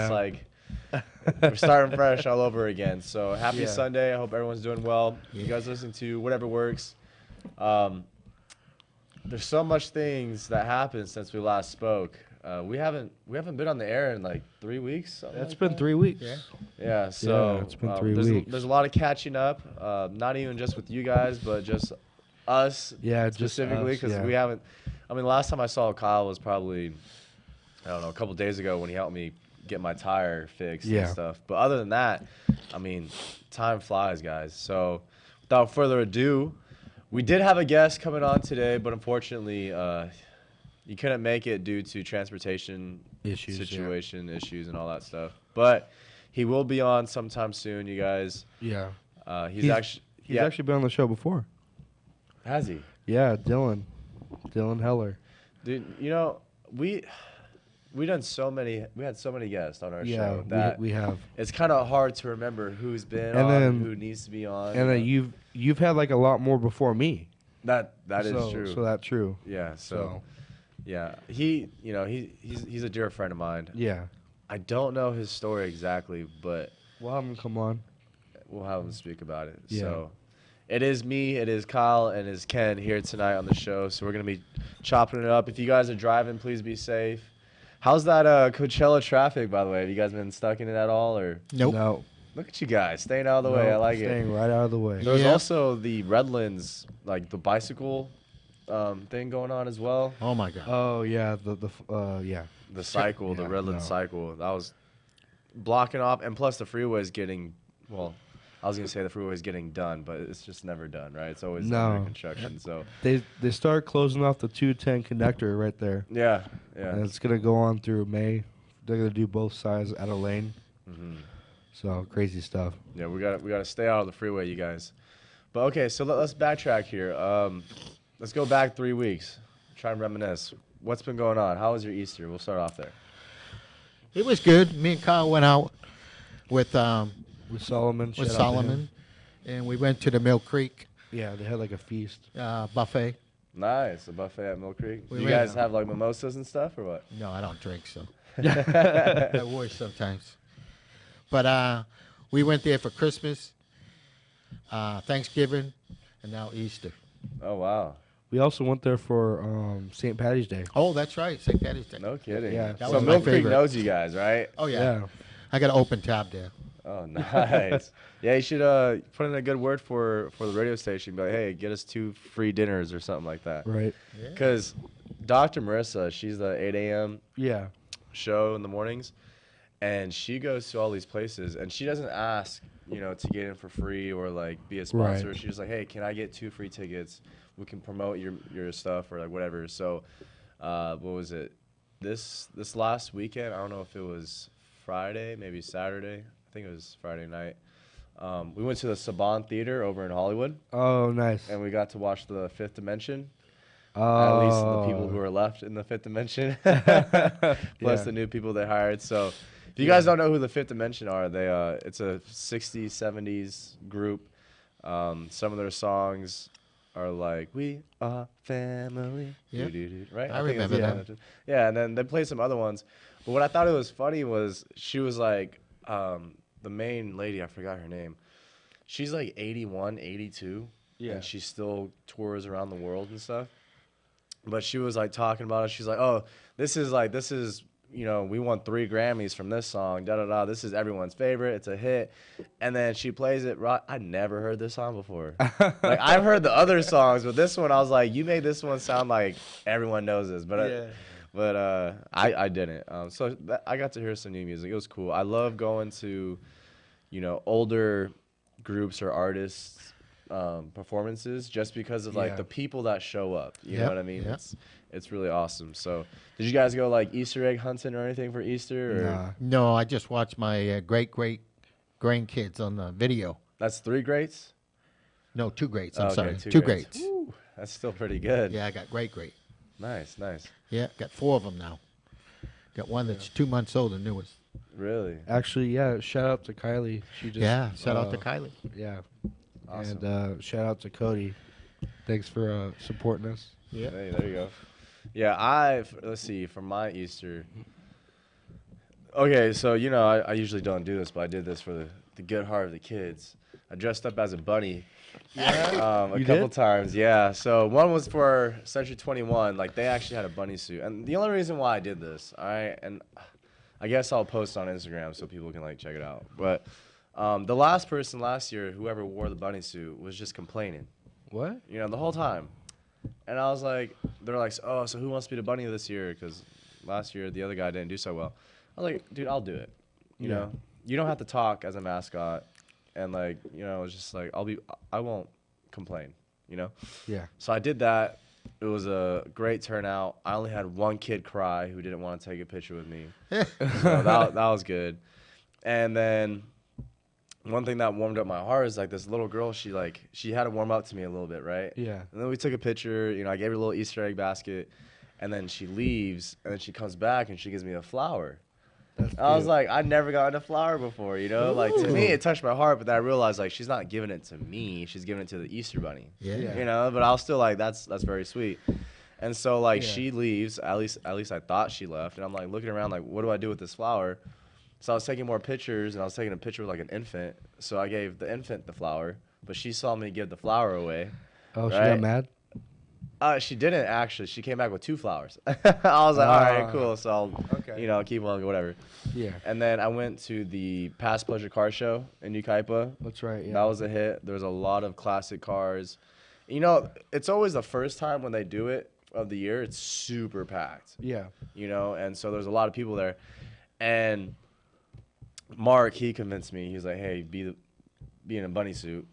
it's like we're starting fresh all over again. So happy Sunday. I hope everyone's doing well. You guys listening to Whatever Works. There's so much things that happened since we last spoke. We haven't been on the air in like 3 weeks. It's been 3 weeks. Yeah. So it's been 3 weeks. There's a lot of catching up. Not even just with you guys, but just us. Yeah, specifically because we haven't. I mean, last time I saw Kyle was probably, I don't know, a couple days ago when he helped me get my tire fixed and stuff. But other than that, I mean, time flies, guys. So without further ado, we did have a guest coming on today, but unfortunately, you couldn't make it due to transportation issues, issues, and all that stuff. But he will be on sometime soon, you guys. Yeah. He's actually been on the show before. Has he? Yeah, Dylan Heller. Dude, you know, we had so many guests on our show that we have. It's kind of hard to remember who's been on and who needs to be on. And then you've had like a lot more before me. That is true. So that's true. Yeah. So yeah, he's a dear friend of mine. Yeah. I don't know his story exactly, but we'll have him come on. We'll have him speak about it. Yeah. So it is me, it is Kyle, and it is Ken here tonight on the show. So we're gonna be chopping it up. If you guys are driving, please be safe. How's that Coachella traffic, by the way? Have you guys been stuck in it at all, or? Nope. No. Look at you guys, staying out of the way. I like it. Staying right out of the way. There's also the Redlands, like the bicycle thing going on as well. Oh my God. Oh yeah, the cycle, the Redlands cycle. That was blocking off, and plus the freeway is getting I was gonna say the freeway is getting done, but it's just never done, right? It's always under construction. So they start closing off the 210 connector right there. Yeah. And it's gonna go on through May. They're gonna do both sides at a lane. Mm-hmm. So crazy stuff. Yeah, we gotta stay out of the freeway, you guys. But okay, so let's backtrack here. Let's go back 3 weeks. Try and reminisce. What's been going on? How was your Easter? We'll start off there. It was good. Me and Kyle went out with Solomon. And we went to the Mill Creek. Yeah, they had like a feast. Buffet. Nice, a buffet at Mill Creek. Do you guys have like mimosas and stuff or what? No, I don't drink, so I wish sometimes. But we went there for Christmas, Thanksgiving, and now Easter. Oh wow. We also went there for St. Patty's Day. Oh, that's right, St. Patty's Day. No kidding. Yeah. So Mill Creek knows you guys, right? Oh yeah. I got an open tab there. Oh, nice. Yeah, you should put in a good word for the radio station. Be like, hey, get us 2 free dinners or something like that. Right. Because Dr. Marissa, she's the 8 a.m. show in the mornings, and she goes to all these places, and she doesn't ask, to get in for free or like be a sponsor. Right. She's just like, hey, can I get 2 free tickets? We can promote your stuff or like whatever. So, what was it? This last weekend, I don't know if it was Friday, maybe Saturday. I think it was Friday night. We went to the Saban Theater over in Hollywood. Oh, nice. And we got to watch The Fifth Dimension. At least the people who are left in The Fifth Dimension. Plus the new people they hired. So if you guys don't know who The Fifth Dimension are, it's a 60s, 70s group. Some of their songs are like, we are family. Yeah. Right? I remember that. Yeah, and then they play some other ones. But what I thought it was funny was she was like, the main lady, I forgot her name. She's like 81, 82. Yeah. And she still tours around the world and stuff. But she was like talking about it. She's like, oh, this is, we won 3 Grammys from this song. Da-da-da. This is everyone's favorite. It's a hit. And then she plays it. I never heard this song before. Like, I've heard the other songs, but this one, I was like, you made this one sound like everyone knows this. But I didn't. So I got to hear some new music. It was cool. I love going to, older groups or artists' performances just because of like the people that show up. You know what I mean? Yep. It's really awesome. So did you guys go like Easter egg hunting or anything for Easter? Or? No, I just watched my great grandkids on the video. That's 3 greats? No, 2 greats. I'm sorry. 2 2 greats. greats. Woo, that's still pretty good. Yeah, I got great. Nice. Yeah, got 4 of them now. Got one that's 2 months old, the newest. Really? Actually, yeah. Shout out to Kylie. She just shout out to Kylie. Yeah. Awesome. And shout out to Cody. Thanks for supporting us. Yeah. Hey, there you go. Yeah, let's see, for my Easter, Okay, so I usually don't do this, but I did this for the good heart of the kids. I dressed up as a bunny. Yeah. A couple times, yeah. So one was for Century 21. Like they actually had a bunny suit, and the only reason why I did this, and I guess I'll post on Instagram so people can like check it out. But the last person last year, whoever wore the bunny suit, was just complaining. What? The whole time. And I was like, they're like, oh, so who wants to be the bunny this year? Because last year the other guy didn't do so well. I was like, dude, I'll do it. You know, you don't have to talk as a mascot, and like, it's just like I won't complain. Yeah. So I did that. It was a great turnout. I only had one kid cry who didn't want to take a picture with me. So that was good. And then one thing that warmed up my heart is like this little girl. She had to warm up to me a little bit, right? Yeah. And then we took a picture. I gave her a little Easter egg basket, and then she leaves, and then she comes back and she gives me a flower. I was like, I'd never gotten a flower before, Like, to me, it touched my heart, but then I realized, like, she's not giving it to me. She's giving it to the Easter Bunny. Yeah. But I was still like, that's very sweet. And so, like, she leaves. At least I thought she left. And I'm, like, looking around, like, what do I do with this flower? So I was taking more pictures, and I was taking a picture with, like, an infant. So I gave the infant the flower, but she saw me give the flower away. Oh, right? She got mad? She didn't, actually. She came back with 2 flowers. I was like, all right, cool. So I'll, keep on, whatever. Yeah. And then I went to the Past Pleasure Car Show in Ukaipa. That's right, yeah. That was a hit. There was a lot of classic cars. It's always the first time when they do it of the year. It's super packed. Yeah. And so there's a lot of people there. And Mark, he convinced me. He's like, hey, be in a bunny suit.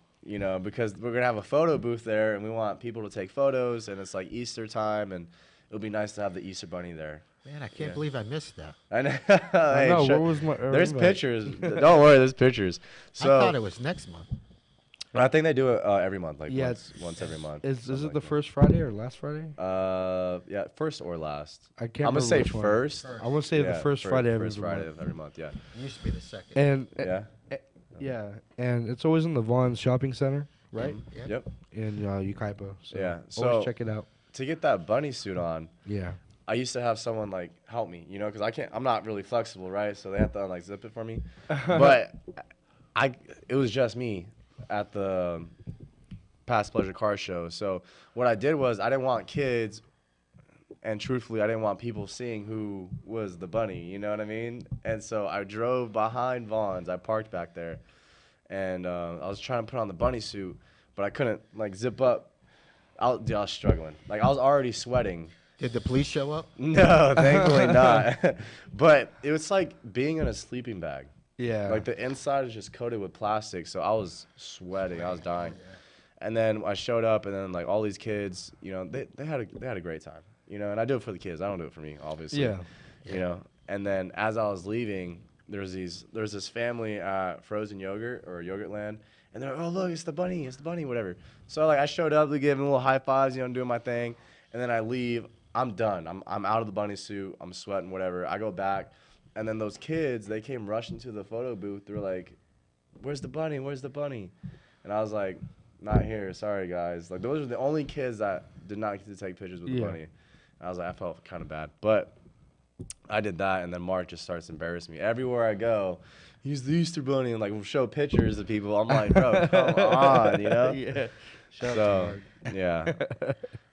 Because we're going to have a photo booth there, and we want people to take photos, and it's like Easter time, and it'll be nice to have the Easter Bunny there. Man, I can't believe I missed that. I know. I know. Where was my? There's pictures. Don't worry, there's pictures. So I thought it was next month. I think they do it every month, like Yeah, once every month. Is it the first Friday or last Friday? Yeah, first or last. I can't. I'm gonna say which one. first. I want to say the first Friday of every month. Yeah. It used to be the second. And Yeah. yeah, and it's always in the Vaughn's Shopping Center, right? Yep. In Ukaipa. So Yeah, always so- check it out. To get that bunny suit on, Yeah. I used to have someone like help me, because I'm not really flexible, right? So they have to like zip it for me. But it was just me at the Past Pleasure Car Show. So what I did was I didn't want kids, and truthfully, I didn't want people seeing who was the bunny. You know what I mean? And so I drove behind Vaughn's. I parked back there, and I was trying to put on the bunny suit, but I couldn't like zip up. I was struggling. Like I was already sweating. Did the police show up? No, thankfully not. But it was like being in a sleeping bag. Yeah. Like the inside is just coated with plastic, so I was sweating. I was dying. And then I showed up, and then like all these kids, they had a great time. And I do it for the kids. I don't do it for me, obviously. Yeah. And then as I was leaving, there's this family at Frozen Yogurt or Yogurtland, and they're like, oh look, it's the bunny, whatever. So like I showed up to give them little high fives, doing my thing, and then I leave. I'm done. I'm out of the bunny suit. I'm sweating, whatever. I go back, and then those kids, they came rushing to the photo booth. They were like, where's the bunny? Where's the bunny? And I was like, not here. Sorry, guys. Like those are the only kids that did not get to take pictures with the bunny. And I was like, I felt kind of bad, but I did that, and then Mark just starts embarrassing me everywhere I go. He's the Easter Bunny, and like we'll show pictures of people. I'm like, bro, come on, Yeah. Shout out to Mark. Yeah.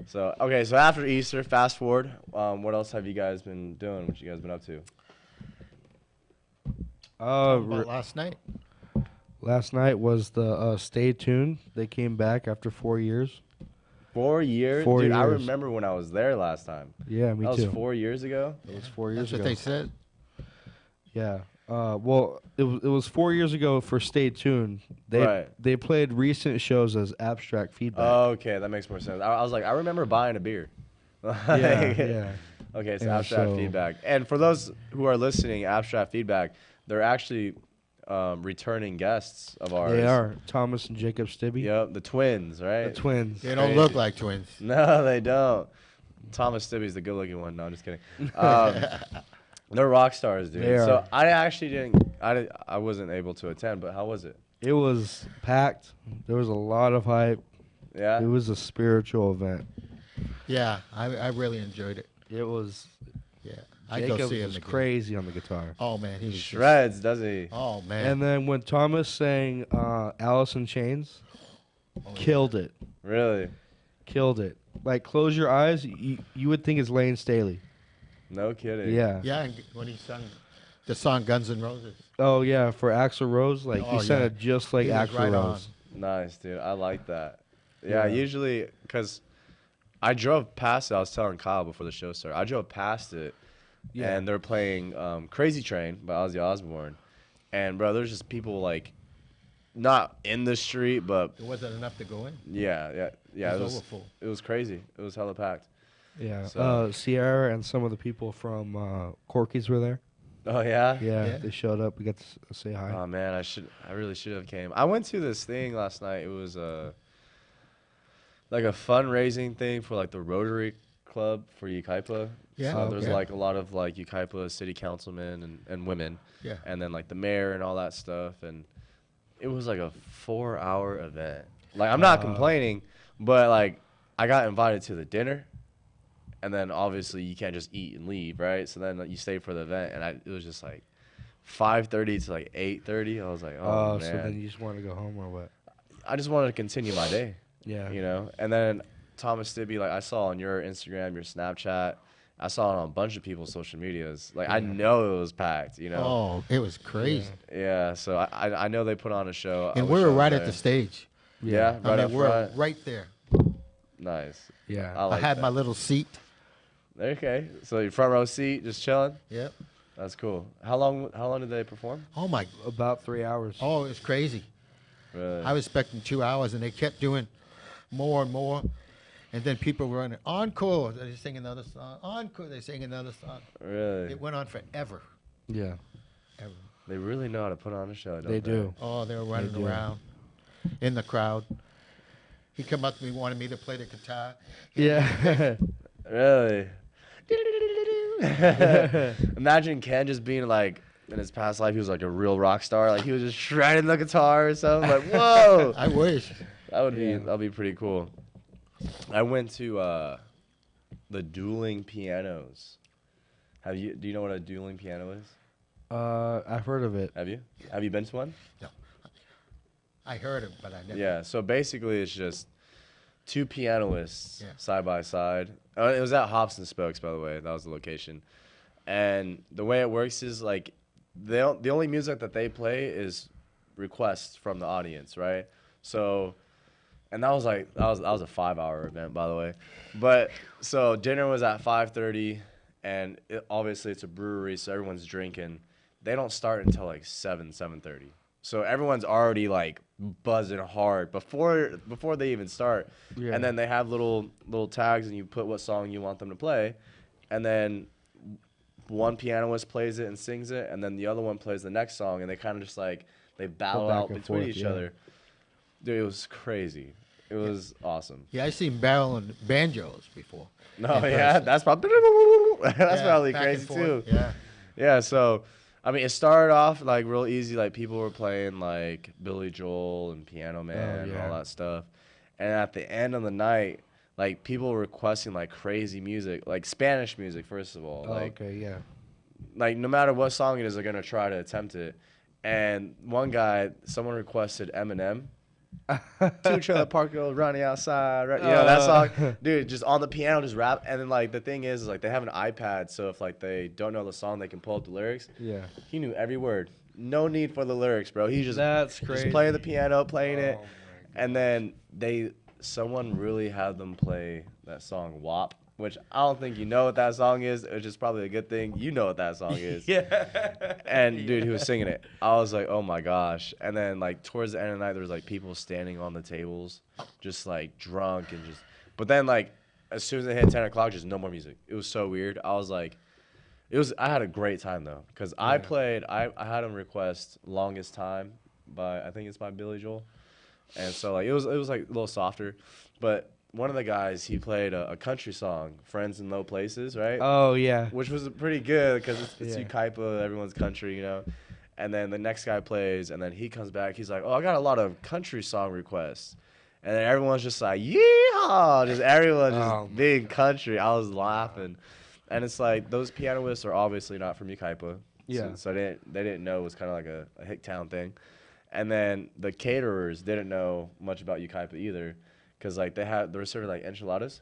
So okay, so after Easter, fast forward. What else have you guys been doing? What you guys been up to? About last night. Last night was the Stay Tuned. They came back after 4 years. 4 years? 4 Dude, years. I remember when I was there last time. Yeah, me that too. was 4 years ago? It was 4 years That's ago. what they said. Yeah. Well, it was 4 years ago for Stay Tuned. They played recent shows as Abstract Feedback. Oh, okay, that makes more sense. I was like, I remember buying a beer. Yeah. Okay, so Yeah, Abstract Feedback. And for those who are listening, Abstract Feedback, they're actually returning guests of ours. They are. Thomas and Jacob Stibbe. Yep, the twins, right? The twins. They don't look like twins. No, they don't. Thomas Stibbe's the good-looking one. No, I'm just kidding. They're rock stars, dude. They So are. I actually didn't. I wasn't able to attend, but how was it? It was packed. There was a lot of hype. Yeah. It was a spiritual event. Yeah, I really enjoyed it. It was. Yeah. Jacobs is crazy on the guitar. Oh man, he shreds, does he? Oh man. And then when Thomas sang Alice in Chains, killed it. Really? Killed it. Like, close your eyes, you would think it's Lane Staley. No kidding. Yeah. Yeah, and when he sung the song Guns N' Roses. Oh, yeah, for Axl Rose. Like, he sang it just like Axl Rose. Nice, dude. I like that. Yeah, usually, because I drove past it. I was telling Kyle before the show started. I drove past it, and they're playing Crazy Train by Ozzy Osbourne. And, bro, there's just people, like, not in the street, but... It wasn't enough to go in. Yeah. It was full. It was crazy. It was hella packed. Yeah. So. Sierra and some of the people from Corky's were there. Oh, yeah? Yeah, they showed up. We got to say hi. Oh, man, I really should have came. I went to this thing last night. It was like a fundraising thing for like the Rotary Club for Yucaipa. Yeah. So there's like a lot of like Yucaipa city councilmen and women. Yeah. And then like the mayor and all that stuff. And it was like a 4-hour event. Like, I'm not complaining, but like I got invited to the dinner. And then obviously you can't just eat and leave, right? So then you stay for the event, and it was just like 5:30 to like 8:30. I was like, oh man. So then you just want to go home or what? I just wanted to continue my day. Yeah. You know. And then Thomas Stibbe, like I saw on your Instagram, your Snapchat, I saw it on a bunch of people's social medias. Like I know it was packed. You know. Oh, it was crazy. Yeah. So I know they put on a show. And we were right at the stage. Yeah. Right up we're front. right there. Nice. Yeah. I had my little seat. Okay, so your front row seat, just chilling. Yep. That's cool. How long did they perform? Oh my! About 3 hours. Oh, it was crazy. Really? I was expecting 2 hours, and they kept doing more and more. And then people were running encore. They sing another song. Encore. They sing another song. Really? It went on forever. Yeah. Ever. They really know how to put on a show, don't They do. Oh, they were running around in the crowd. He come up to me, wanted me to play the guitar. Yeah. Really? Imagine Ken just being like, in his past life, he was like a real rock star. Like he was just shredding the guitar or something. Like, whoa! I wish. That'd be pretty cool. I went to the dueling pianos. Do you know what a dueling piano is? I've heard of it. Have you? Have you been to one? No. I heard it, but I never. Yeah. So basically, it's just two pianists Yeah. side by side. It was at Hops and Spokes, by the way. That was the location. And the way it works is like the only music that they play is requests from the audience, right? So, and that was a 5-hour event, by the way. But so dinner was at 5:30, and obviously it's a brewery, so everyone's drinking. They don't start until like 7:30. So everyone's already like buzzing hard before they even start. Yeah. And then they have little tags, and you put what song you want them to play, and then one pianist plays it and sings it, and then the other one plays the next song, and they kind of just like they battle out between each other. Dude, it was crazy. It was awesome. Yeah, I seen barrel and banjos before. No, yeah, that's probably probably crazy too. Yeah. Yeah, so I mean, it started off like real easy. Like people were playing like Billy Joel and Piano Man and all that stuff. And at the end of the night, like people were requesting like crazy music, like Spanish music first of all. Like, okay, yeah. Like no matter what song it is, they're gonna try to attempt it. And someone requested Eminem. 2 Trailer Park Girls running outside, right? You know that song, dude. Just on the piano, just rap. And then like the thing is like they have an iPad, so if like they don't know the song, they can pull up the lyrics. Yeah. He knew every word. No need for the lyrics, bro. He just crazy. Playing the piano, playing it, and then someone really had them play that song WAP, which I don't think you know what that song is, which is probably a good thing. You know what that song is. Yeah. And dude, he was singing it. I was like, oh my gosh. And then like towards the end of the night, there was like people standing on the tables, just like drunk and just. But then like as soon as it hit 10 o'clock, just no more music. It was so weird. I was like, I had a great time though, because I had him request Longest Time I think it's by Billy Joel. And so like it was like a little softer, but one of the guys, he played a country song, Friends in Low Places, right? Oh yeah. Which was pretty good because it's Yucaipa, everyone's country, you know. And then the next guy plays, and then he comes back. He's like, "Oh, I got a lot of country song requests," and then everyone's just like, "Yeehaw!" Just everyone just being country. I was laughing. And it's like those pianists are obviously not from Ukaipa. Yeah. So they didn't know it was kind of like a Hicktown thing. And then the caterers didn't know much about Ukaipa either, because like they were serving like enchiladas.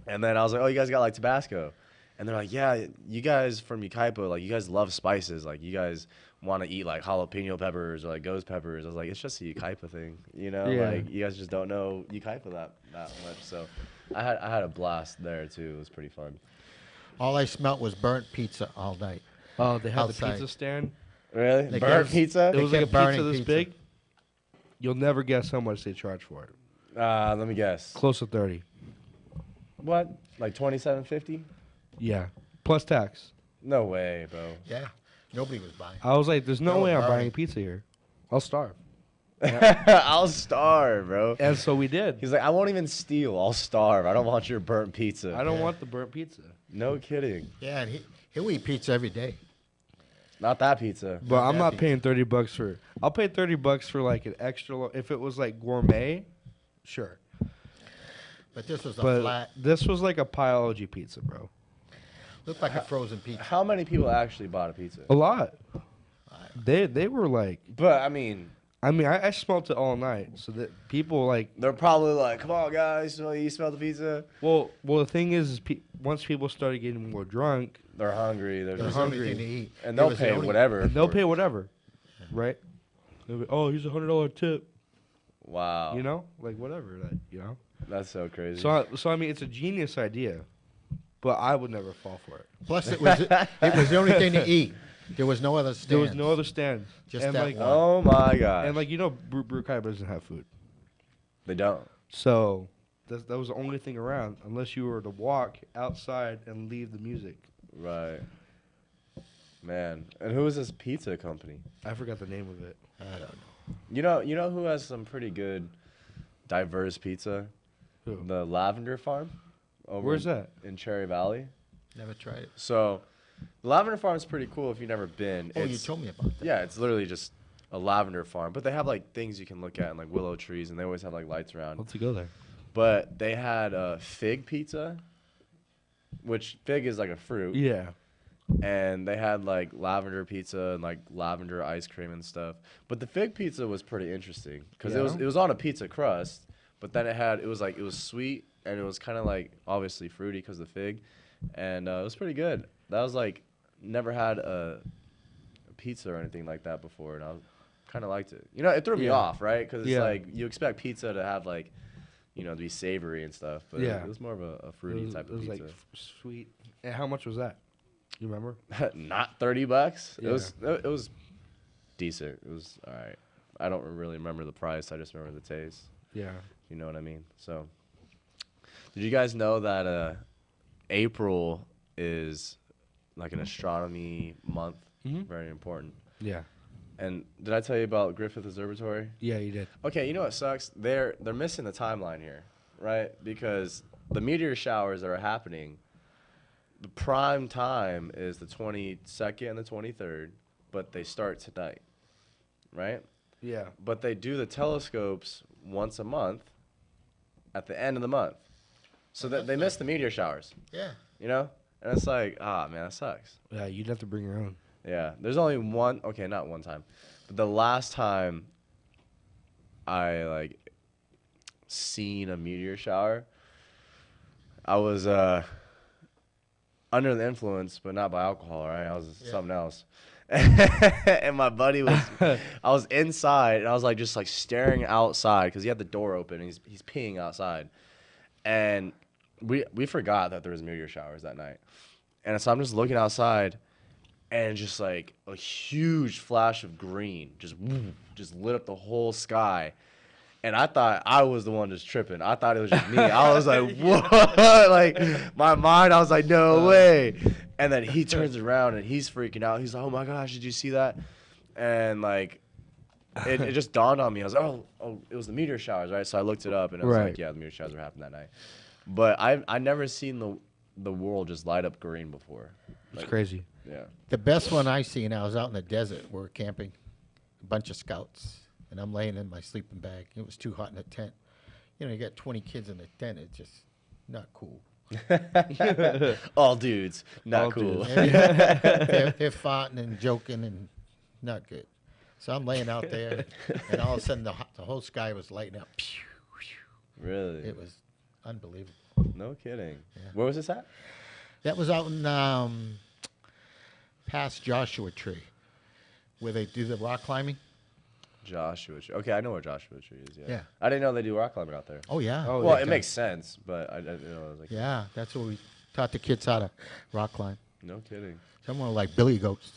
And then I was like, oh, you guys got like Tabasco. And they're like, yeah, you guys from Ukaipa, like you guys love spices. Like you guys want to eat like jalapeno peppers or like ghost peppers. I was like, it's just a Ukaipa thing, you know? Yeah. Like you guys just don't know Ukaipa that much. So I had a blast there too. It was pretty fun. All I smelt was burnt pizza all night. Oh, they had Outside. the pizza stand. Really? They Burnt kept- pizza? It was like a kept burning pizza this pizza. big. You'll never guess how much they charge for it. Let me guess. Close to 30. What? Like $27.50? Yeah, plus tax. No way, bro. Yeah. Nobody was buying. I was like, "There's no That was way I'm burning. buying pizza here. I'll starve." I'll starve, bro. And so we did. He's like, I won't even steal. I'll starve. I don't want your burnt pizza. I don't want the burnt pizza. No kidding. Yeah, and he'll eat pizza every day. Not that pizza. But I'm not that paying $30 for. I'll pay $30 for like an extra. If it was like gourmet, sure. But this was a But flat, this was like a Pyology pizza, bro. looked like a frozen pizza. How many people actually bought a pizza? A lot. They were like. But, I mean, I smelt it all night, so that people like. they're probably like, come on, guys. You smell the pizza? Well, the thing is once people started getting more drunk, They're hungry. They're There was just hungry. everything to eat. And It they'll was the pay only- whatever. and they'll for pay it. whatever, right? They'll be, oh, here's $100 tip. Wow. You know, like whatever, that you know. That's so crazy. So I mean, it's a genius idea, but I would never fall for it. Plus, it was the only thing to eat. There was no other stand. There was no other stand. Just and that like, one. Oh, my gosh. and like you know, Brukai doesn't have food, They don't. so that was the only thing around, unless you were to walk outside and leave the music. Right. Man. And who is this pizza company? I forgot the name of it. I don't know. You know who has some pretty good diverse pizza? Who? The Lavender Farm. Where's that? In Cherry Valley. Never tried it. So, the Lavender Farm is pretty cool if you've never been. Oh, you It's- told me about that. Yeah, it's literally just a lavender farm, but they have like things you can look at and like willow trees, and they always have like lights around. Let's go there. But they had fig pizza, which fig is like a fruit, Yeah. and they had like lavender pizza and like lavender ice cream and stuff. But the fig pizza was pretty interesting because Yeah? it was on a pizza crust, but then it was sweet and it was kind of like obviously fruity because of the fig, and it was pretty good. That was like never had a pizza or anything like that before, and I kind of liked it. You know, it threw me Yeah. off, right? Because it's Yeah. like you expect pizza to have like, you know, to be savory and stuff, but Yeah. it was more of a fruity type it of was pizza. like sweet. And how much was that? You remember? Not $30. Yeah. It was decent. It was all right. I don't really remember the price. I just remember the taste. Yeah. You know what I mean? So, did you guys know that April is like an astronomy month? Mhm. Very important. Yeah. And did I tell you about Griffith Observatory? Yeah, you did. Okay, you know what sucks? They're missing the timeline here, right? Because the meteor showers that are happening, the prime time is the 22nd and the 23rd, but they start tonight, right? Yeah. But they do the telescopes once a month at the end of the month. So that they miss the meteor showers, Yeah. you know? And it's like, man, that sucks. Yeah, you'd have to bring your own. Yeah, there's only one. Okay, not one time, but the last time I like seen a meteor shower, I was under the influence, but not by alcohol. Right, I was something else. And my buddy was, I was inside, and I was like just like staring outside because he had the door open, and he's peeing outside, and we forgot that there was meteor showers that night, and so I'm just looking outside. And just like a huge flash of green just lit up the whole sky. And I thought I was the one just tripping. I thought it was just me. I was like, what? Like, my mind, I was like, no way. And then he turns around and he's freaking out. He's like, oh my gosh, did you see that? And like, it just dawned on me. I was like, oh, it was the meteor showers, right? So I looked it up and I was Right. like, yeah, the meteor showers were happening that night. But I never seen the world just light up green before. It's Like, crazy. Yeah. The best one I seen, I was out in the desert. We were camping, a bunch of scouts, and I'm laying in my sleeping bag. It was too hot in the tent. You know, you got 20 kids in the tent. It's just not cool. All dudes, not All cool. dudes. They're fighting and joking and not good. So I'm laying out there, and all of a sudden the whole sky was lighting up. Really? It was unbelievable. No kidding. Yeah. Where was this at? That was out in past Joshua Tree, where they do the rock climbing. Joshua Tree. Okay, I know where Joshua Tree is. Yeah. Yeah. I didn't know they do rock climbing out there. Oh yeah. Oh, Well, yeah. it makes sense, but I didn't know. I was like, Yeah, that's what we taught the kids how to rock climb. no kidding. Someone like Billy Goats.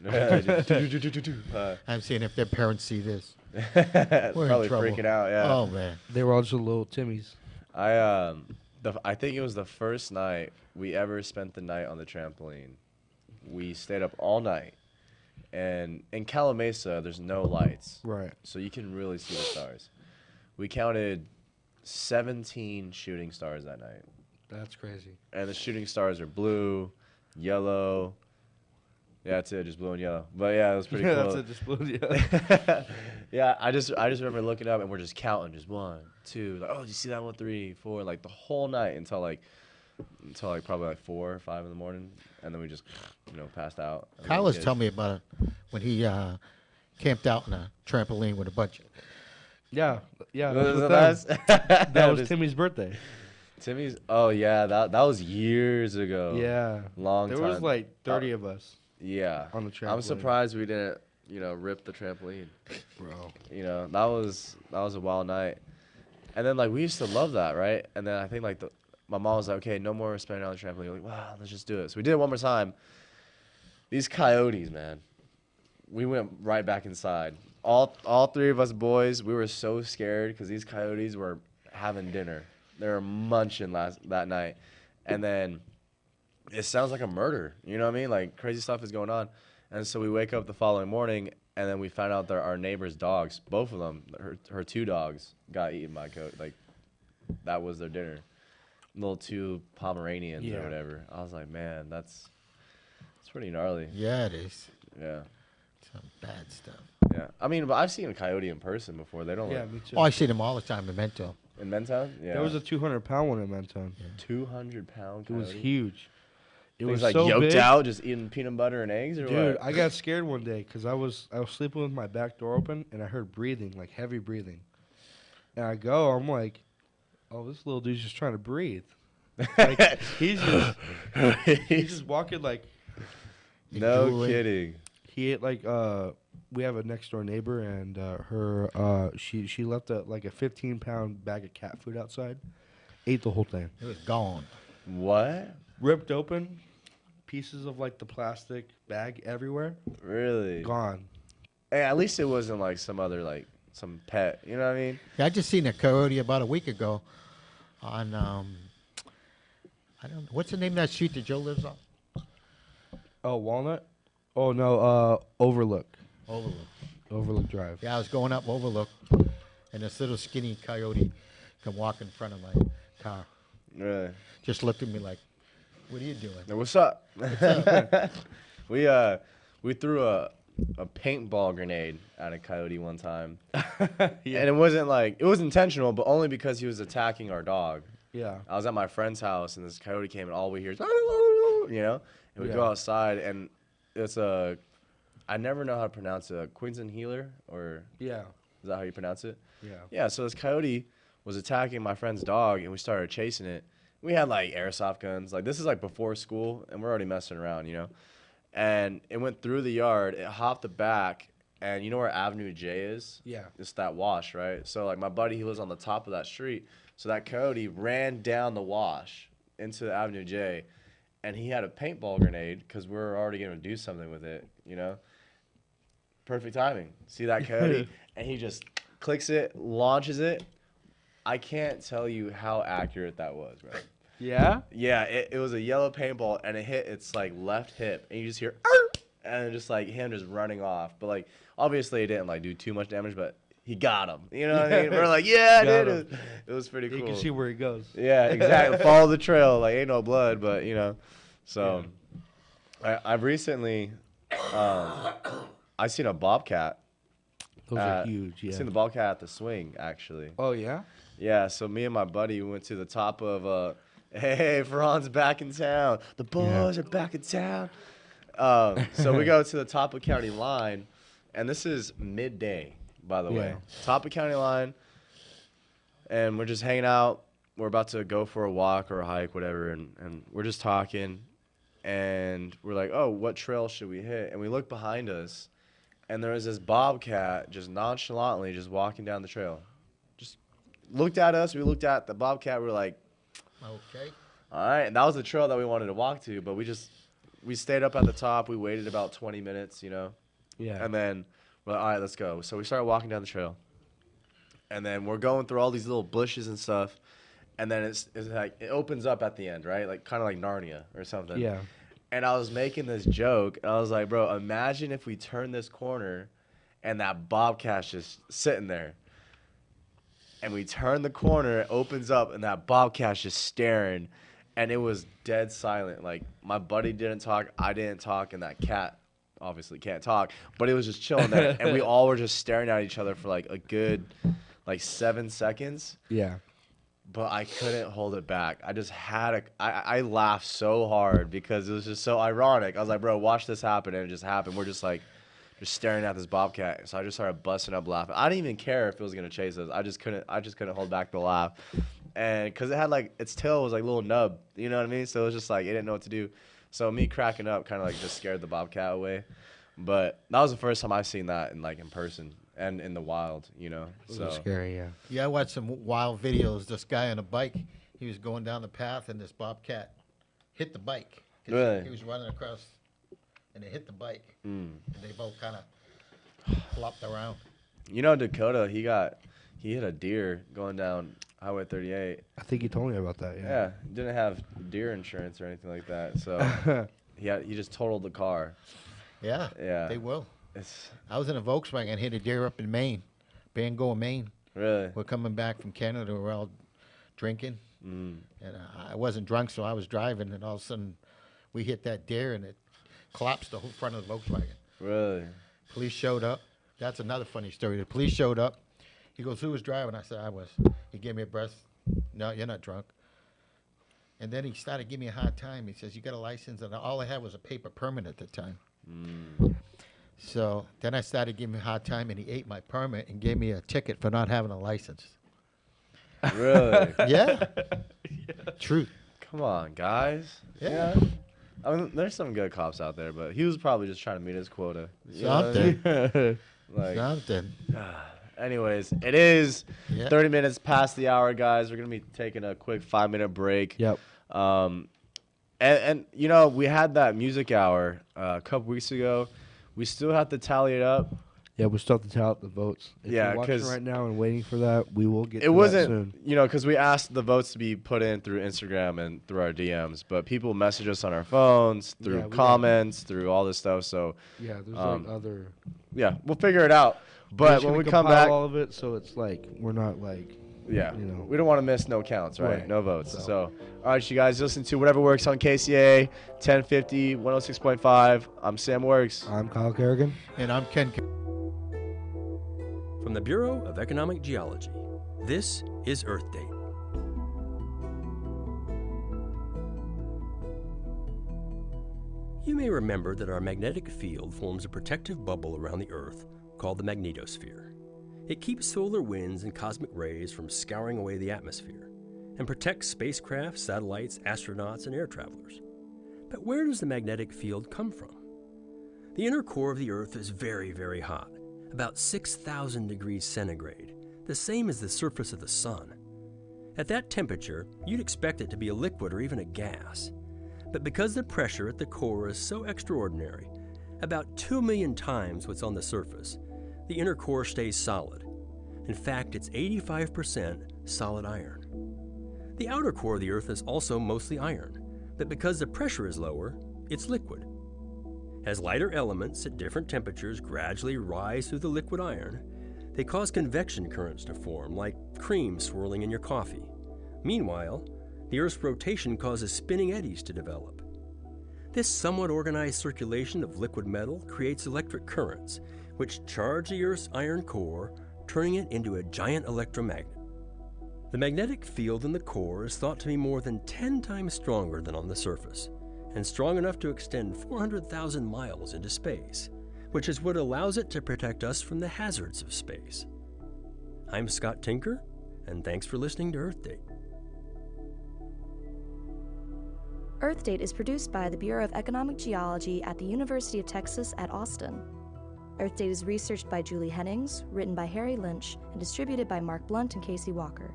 Uh, I'm seeing if their parents see this. We're in probably trouble. freaking out. Yeah. Oh man. They were all just little Timmies. I think it was the first night we ever spent the night on the trampoline. We stayed up all night, and in Calamasa there's no lights, Right. so you can really see the stars. We counted 17 shooting stars that night, That's crazy. and the shooting stars are blue, yellow. Yeah, that's it, just blue and yellow. But yeah, it was pretty cool. That's it. Just blew yeah. Yeah, I just remember looking up and we're just counting, just 1, 2. Like, oh, did you see that one? 3, 4, like the whole night until probably like 4 or 5 in the morning, and then we just passed out. Kyle was telling me about it when he camped out on a trampoline with a bunch. Yeah. Yeah. Was That it was, nice? that was Timmy's birthday. Timmy's. Oh yeah, that was years ago. Yeah. long There time. was like 30 of us Yeah, on the trampoline. I'm surprised we didn't rip the trampoline. Bro. That was a wild night. And then like we used to love that, right? And then I think like my mom was like, okay, no more spending on the trampoline. We're like, wow, let's just do it. So we did it one more time. These coyotes, man, we went right back inside. All 3 of us boys, we were so scared because these coyotes were having dinner. They were munching that night, and then it sounds like a murder. You know what I mean? Like crazy stuff is going on, and so we wake up the following morning, and then we found out that our neighbor's dogs, both of them, her 2 dogs, got eaten by coyotes. Like that was their dinner. Little 2 Pomeranians or whatever. I was like, man, that's pretty gnarly. Yeah, it is. Yeah. Some bad stuff. Yeah. I mean, but I've seen a coyote in person before. They don't Yeah, look me too. Oh, I see them all the time in Mentor. in Mentown. Yeah. There was a 200-pound one in Menton. 200-pound It coyote. was huge. It He was was like so yoked big. out, just eating peanut butter and eggs, or Dude, what? I got scared one day because I was sleeping with my back door open and I heard breathing, like heavy breathing. And I'm like, oh, this little dude's just trying to breathe. Like he's just walking like No Enjoy. kidding. he ate like we have a next door neighbor and she left a 15-pound bag of cat food outside, ate the whole thing, It was gone. What? ripped open, pieces of like the plastic bag everywhere, Really? gone. Hey, at least it wasn't like some other some pet. You know what I mean? Yeah, I just seen a coyote about a week ago on I don't know what's the name of that street that Joe lives on. Oh, Walnut? Oh no, Overlook Overlook. Drive. Yeah, I was going up Overlook, and this little skinny coyote come walk in front of my car. Really? Just looked at me like, "What are you doing?" Now, what's up? We threw a paintball grenade at a coyote one time, and it was intentional, but only because he was attacking our dog. Yeah. I was at my friend's house, and this coyote came, and all we hear is, and we go outside, and it's I never know how to pronounce it, Queensland Healer, or Yeah. is that how you pronounce it? Yeah. Yeah, so this coyote was attacking my friend's dog, and we started chasing it. We had like airsoft guns. Like this is like before school, and we're already messing around, And it went through the yard. It hopped the back, and you know where Avenue J is? Yeah. It's that wash, right? So like my buddy, he lives on the top of that street. So that coyote ran down the wash into the Avenue J, and he had a paintball grenade because we were already going to do something with it, Perfect timing. See that coyote? And he just clicks it, launches it. I can't tell you how accurate that was, bro. Yeah? Yeah, it was a yellow paintball, and it hit its like left hip, and you just hear, "Arr!" And just like him just running off. But like obviously it didn't like do too much damage, but he got him. You know what I mean? We're like, yeah, Got dude. him. It was pretty cool. You can see where he goes. Yeah, exactly. Follow the trail. Like ain't no blood, but So I've recently I seen a bobcat. Those are huge, yeah. Seen the bobcat at the swing, actually. Oh, yeah? Yeah, so me and my buddy we went to the top of Hey, Ferran's back in town. The boys are back in town. So we go to the top of county line, and this is midday, by the way. Top of county line, and we're just hanging out. We're about to go for a walk or a hike, whatever, and we're just talking. And we're like, oh, what trail should we hit? And we look behind us, and there was this bobcat just nonchalantly just walking down the trail. Just looked at us. We looked at the bobcat. We were like, Okay. all right. And that was the trail that we wanted to walk to, but we stayed up at the top. We waited about 20 minutes, Yeah. And then we're like, all right, let's go. So we started walking down the trail. And then we're going through all these little bushes and stuff. And then it's like it opens up at the end, right? Like kind of like Narnia or something. Yeah. And I was making this joke. And I was like, bro, imagine if we turn this corner and that bobcat's just sitting there. And we turn the corner, it opens up, and that bobcat's just staring. And it was dead silent. Like, my buddy didn't talk, I didn't talk, and that cat obviously can't talk. But it was just chilling there. And we all were just staring at each other for, like, a good, 7 seconds. Yeah. But I couldn't hold it back. I just had I laughed so hard because it was just so ironic. I was like, bro, watch this happen. And it just happened. We're just, just staring at this bobcat. So I just started busting up laughing. I didn't even care if it was going to chase us. I just couldn't hold back the laugh. And because it had, its tail was, a little nub. You know what I mean? So it was just, it didn't know what to do. So me cracking up kind of, just scared the bobcat away. But that was the first time I've seen that in person. And in the wild, So Scary, yeah. Yeah, I watched some wild videos. This guy on a bike, he was going down the path, and this bobcat hit the bike. Really? He was running across, and it hit the bike. And they both kind of flopped around. Dakota, he hit a deer going down Highway 38. I think you told me about that, yeah. Yeah, didn't have deer insurance or anything like that, so he just totaled the car. Yeah, Yeah. they will. It's I was in a Volkswagen, hit a deer up in Maine, Bangor, Maine. really. We're coming back from Canada. We're all drinking, and I wasn't drunk, so I was driving, and all of a sudden, we hit that deer, and it collapsed the whole front of the Volkswagen. Really? Police showed up. That's another funny story. The police showed up. He goes, "Who was driving?" I said, "I was." He gave me a breath. "No, you're not drunk." And then he started giving me a hard time. He says, "You got a license?" And all I had was a paper permit at the time. So then I started giving him a hard time, and he ate my permit and gave me a ticket for not having a license. Really? Yeah. Truth. Come on, guys. Yeah. I mean, there's some good cops out there, but he was probably just trying to meet his quota. You know what I mean? Something. Something. Anyways, it is Yeah. 30 minutes past the hour, guys. We're going to be taking a quick 5-minute break. Yep. And we had that music hour a couple weeks ago. We still have to tally it up. Yeah, we still have to tally up the votes. If Yeah, you're watching 'cause right now and waiting for that, we will get It to wasn't, that soon. because we asked the votes to be put in through Instagram and through our DMs, but people message us on our phones, through Yeah, we got- comments, through all this stuff. So, Yeah, there's other. yeah, we'll figure it out. We're But just when gonna we come compile back, all of it, so it's we're not yeah, you know. we don't want to miss no counts, right? Right. No votes. So. So, all right, you guys listen to Whatever Works on KCAA 1050, 106.5. I'm Sam Works. I'm Kyle Kerrigan. And I'm Ken. From the Bureau of Economic Geology, this is Earth Date. You may remember that our magnetic field forms a protective bubble around the Earth called the magnetosphere. It keeps solar winds and cosmic rays from scouring away the atmosphere and protects spacecraft, satellites, astronauts, and air travelers. But where does the magnetic field come from? The inner core of the Earth is very, very hot, about 6,000 degrees centigrade, the same as the surface of the sun. At that temperature, you'd expect it to be a liquid or even a gas. But because the pressure at the core is so extraordinary, about 2 million times what's on the surface, the inner core stays solid. In fact, it's 85% solid iron. The outer core of the Earth is also mostly iron, but because the pressure is lower, it's liquid. As lighter elements at different temperatures gradually rise through the liquid iron, they cause convection currents to form, like cream swirling in your coffee. Meanwhile, the Earth's rotation causes spinning eddies to develop. This somewhat organized circulation of liquid metal creates electric currents, which charge the Earth's iron core, turning it into a giant electromagnet. The magnetic field in the core is thought to be more than 10 times stronger than on the surface, and strong enough to extend 400,000 miles into space, which is what allows it to protect us from the hazards of space. I'm Scott Tinker, and thanks for listening to Earth Date. Earth Date is produced by the Bureau of Economic Geology at the University of Texas at Austin. Earth Date is researched by Julie Hennings, written by Harry Lynch, and distributed by Mark Blunt and Casey Walker.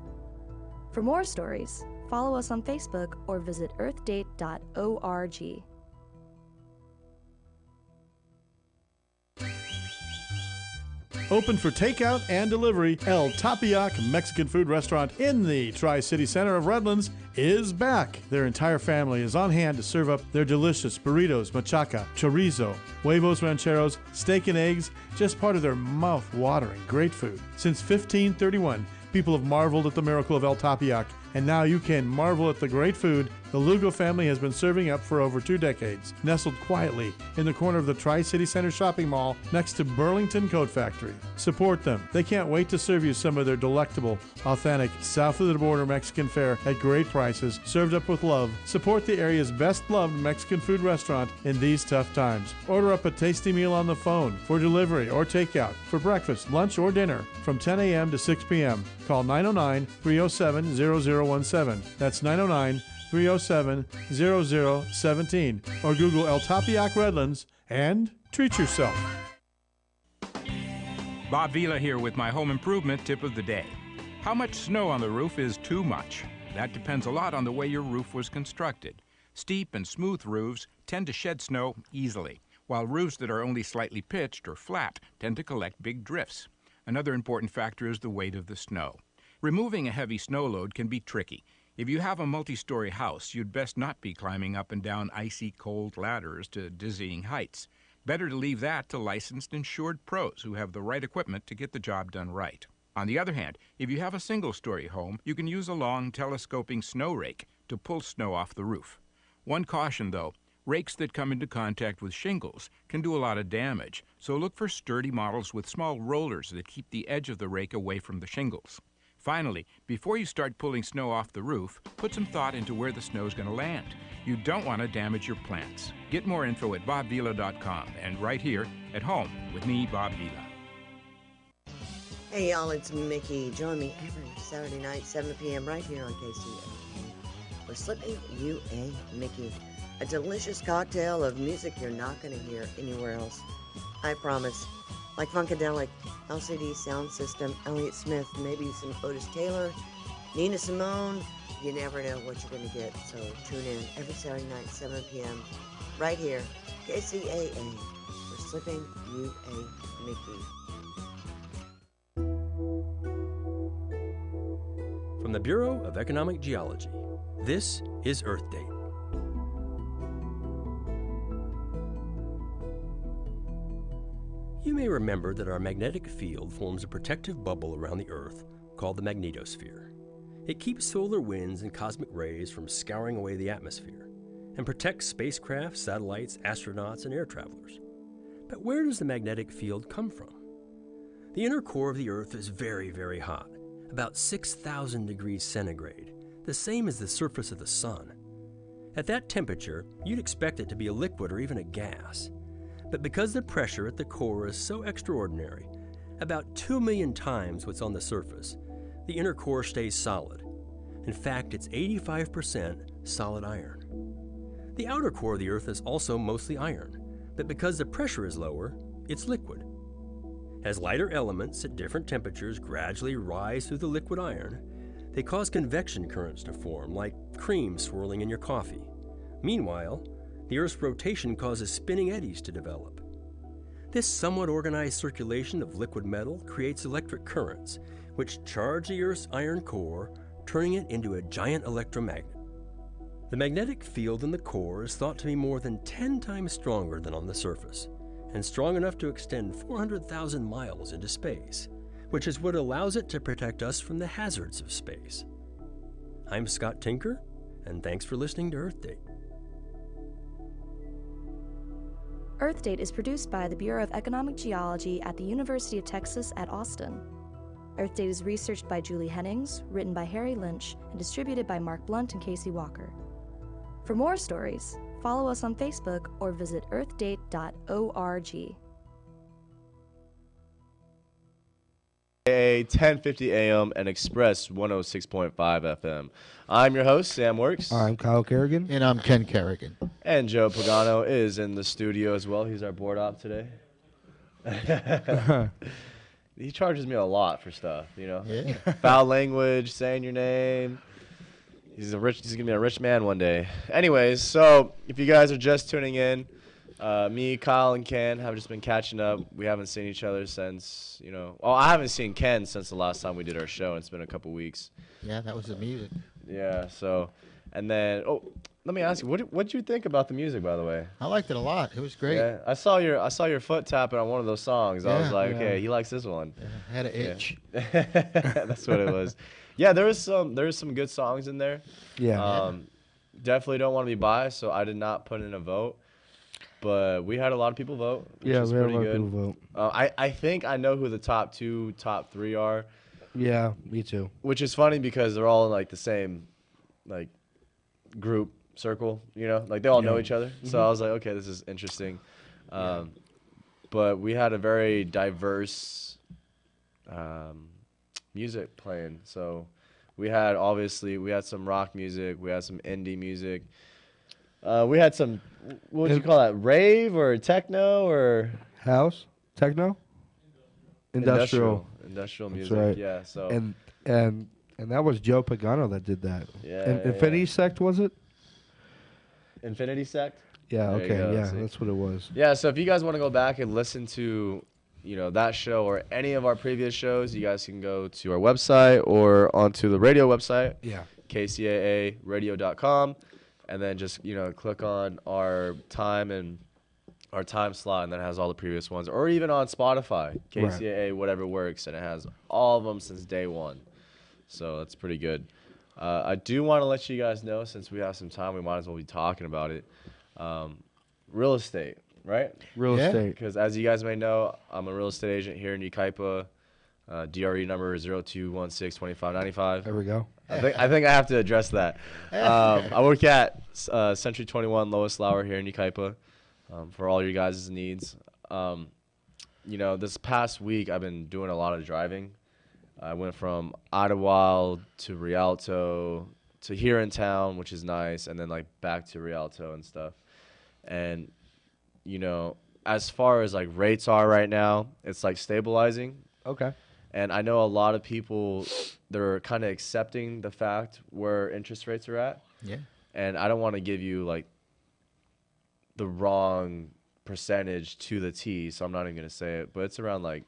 For more stories, follow us on Facebook or visit earthdate.org. Open for takeout and delivery, El Tapiac Mexican food restaurant in the Tri-City Center of Redlands is back. Their entire family is on hand to serve up their delicious burritos, machaca, chorizo, huevos rancheros, steak and eggs, just part of their mouth-watering great food. Since 1531, people have marveled at the miracle of El Tapiac, and now you can marvel at the great food the Lugo family has been serving up for over 2 decades, nestled quietly in the corner of the Tri-City Center shopping mall next to Burlington Coat Factory. Support them. They can't wait to serve you some of their delectable, authentic, south-of-the-border Mexican fare at great prices, served up with love. Support the area's best-loved Mexican food restaurant in these tough times. Order up a tasty meal on the phone for delivery or takeout for breakfast, lunch, or dinner from 10 a.m. to 6 p.m. Call 909-307-0017. That's 909-307-0017, or Google El Tapiac Redlands and treat yourself. Bob Vila here with my home improvement tip of the day. How much snow on the roof is too much? That depends a lot on the way your roof was constructed. Steep and smooth roofs tend to shed snow easily, while roofs that are only slightly pitched or flat tend to collect big drifts. Another important factor is the weight of the snow. Removing a heavy snow load can be tricky. If you have a multi-story house, you'd best not be climbing up and down icy cold ladders to dizzying heights. Better to leave that to licensed, insured pros who have the right equipment to get the job done right. On the other hand, if you have a single-story home, you can use a long telescoping snow rake to pull snow off the roof. One caution, though, rakes that come into contact with shingles can do a lot of damage, so look for sturdy models with small rollers that keep the edge of the rake away from the shingles. Finally, before you start pulling snow off the roof, put some thought into where the snow is going to land. You don't want to damage your plants. Get more info at bobvila.com and right here at home with me, Bob Vila. Hey y'all, it's Mickey. Join me every Saturday night, 7 p.m. right here on KCAA. We're slipping you a Mickey. A delicious cocktail of music you're not going to hear anywhere else. I promise. Like Funkadelic, LCD Sound System, Elliott Smith, maybe some Otis Taylor, Nina Simone. You never know what you're going to get, so tune in every Saturday night, 7 p.m. right here, KCAA. We're slipping you a Mickey. From the Bureau of Economic Geology, this is Earth Date. You may remember that our magnetic field forms a protective bubble around the Earth called the magnetosphere. It keeps solar winds and cosmic rays from scouring away the atmosphere and protects spacecraft, satellites, astronauts, and air travelers. But where does the magnetic field come from? The inner core of the Earth is very, very hot, about 6,000 degrees centigrade, the same as the surface of the Sun. At that temperature, you'd expect it to be a liquid or even a gas. But because the pressure at the core is so extraordinary, about 2 million times what's on the surface, the inner core stays solid. In fact, it's 85% solid iron. The outer core of the Earth is also mostly iron, but because the pressure is lower, it's liquid. As lighter elements at different temperatures gradually rise through the liquid iron, they cause convection currents to form, like cream swirling in your coffee. Meanwhile, the Earth's rotation causes spinning eddies to develop. This somewhat organized circulation of liquid metal creates electric currents, which charge the Earth's iron core, turning it into a giant electromagnet. The magnetic field in the core is thought to be more than 10 times stronger than on the surface, and strong enough to extend 400,000 miles into space, which is what allows it to protect us from the hazards of space. I'm Scott Tinker, and thanks for listening to Earth Date. Earth Date is produced by the Bureau of Economic Geology at the University of Texas at Austin. Earth Date is researched by Julie Hennings, written by Harry Lynch, and distributed by Mark Blunt and Casey Walker. For more stories, follow us on Facebook or visit earthdate.org. KCAA 1050 AM and Express 106.5 FM. I'm your host, Sam Works. I'm Kyle Kerrigan. And I'm Ken Kerrigan. And Joe Pagano is in the studio as well. He's our board op today. He charges me a lot for stuff, you know? Yeah. Foul language, saying your name. He's gonna be a rich man one day. Anyways, so if you guys are just tuning in, me, Kyle, and Ken have just been catching up. We haven't seen each other since, I haven't seen Ken since the last time we did our show. It's been a couple weeks. Yeah, that was the music. Yeah, so, and then, let me ask you, what'd you think about the music, by the way? I liked it a lot. It was great. Yeah, I saw your foot tapping on one of those songs. I was Yeah. like, okay, he likes this one. Yeah, I had an itch. That's what it was. Yeah, there was some good songs in there. Yeah. Definitely don't want to be biased, so I did not put in a vote. But we had a lot of people vote, which Yeah, is we had a pretty lot of good. people vote. I think I know who the top 2, top 3 are, Yeah, me too. which is funny because they're all in like the same like group circle, like they all know Yeah. each other. So I was like, okay, this is interesting. But we had a very diverse music playing. So we had some rock music, we had some indie music. We had some, what would you call that, rave or techno or House? Techno? Industrial. music. right. Yeah. So And that was Joe Pagano that did that. Yeah, And yeah, Infinity Sect, was it? Infinity Sect. Yeah, There you okay, go, yeah, see. that's what it was. Yeah, so if you guys want to go back and listen to, that show or any of our previous shows, you guys can go to our website or onto the radio website, Yeah. kcaaradio.com, and then just, click on our time and our time slot, and that has all the previous ones. Or even on Spotify, KCAA, whatever works, and it has all of them since day one. So that's pretty good. I do want to let you guys know, since we have some time, we might as well be talking about it. Real estate, right? Real Yeah. estate. Because as you guys may know, I'm a real estate agent here in Yucaipa. DRE number is 0216-2595. There we go. I think I have to address that. I work at Century 21 Lois Lauer here in Yucaipa for all your guys' needs. This past week I've been doing a lot of driving. I went from Ottawa to Rialto to here in town, which is nice, and then like back to Rialto and stuff. And as far as like rates are right now, it's like stabilizing. Okay. And I know a lot of people, they're kind of accepting the fact where interest rates are at. Yeah. And I don't want to give you like the wrong percentage to the T, so I'm not even going to say it, but it's around like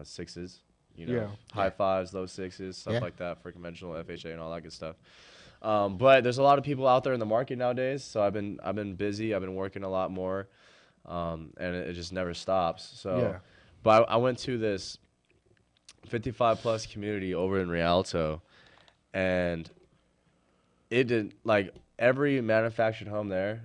sixes, Yeah. high fives, low sixes, stuff Yeah. like that for conventional FHA and all that good stuff. But there's a lot of people out there in the market nowadays, so I've been busy, I've been working a lot more, and it just never stops. So, Yeah. but I went to this 55 plus community over in Rialto, and it did like every manufactured home there,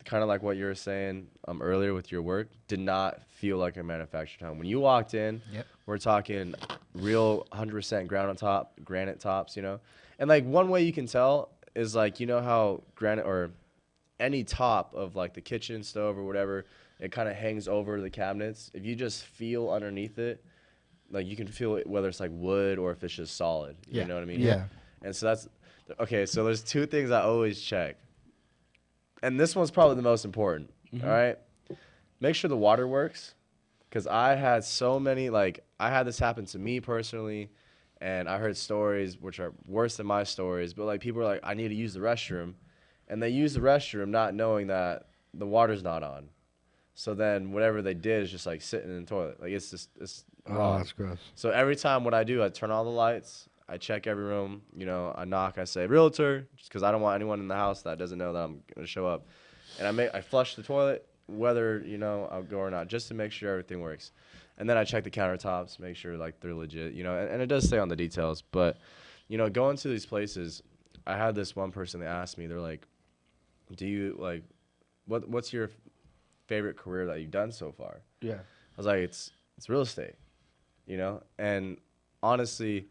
kind of like what you were saying earlier with your work, did not feel like a manufactured home. When you walked in, Yep. we're talking real 100% granite tops, and like one way you can tell is like, how granite or any top of like the kitchen stove or whatever, it kind of hangs over the cabinets. If you just feel underneath it, like you can feel it, whether it's like wood or if it's just solid. Yeah. You know what I mean? Yeah. And so that's okay. So there's two things I always check, and this one's probably the most important. All right, make sure the water works, because I had so many I had this happen to me personally, and I heard stories which are worse than my stories. But like people are like, I need to use the restroom, and they use the restroom not knowing that the water's not on. So then whatever they did is just like sitting in the toilet. Like it's Oh, wrong. that's gross. So every time what I do, I turn all the lights, I check every room, I knock, I say realtor, just because I don't want anyone in the house that doesn't know that I'm gonna show up, and I flush the toilet, whether I'll go or not, just to make sure everything works, and then I check the countertops, make sure like they're legit, and it does say on the details, but going to these places, I had this one person that asked me, they're like, do you like, what's your favorite career that you've done so far? Yeah. I was like, it's real estate, and honestly,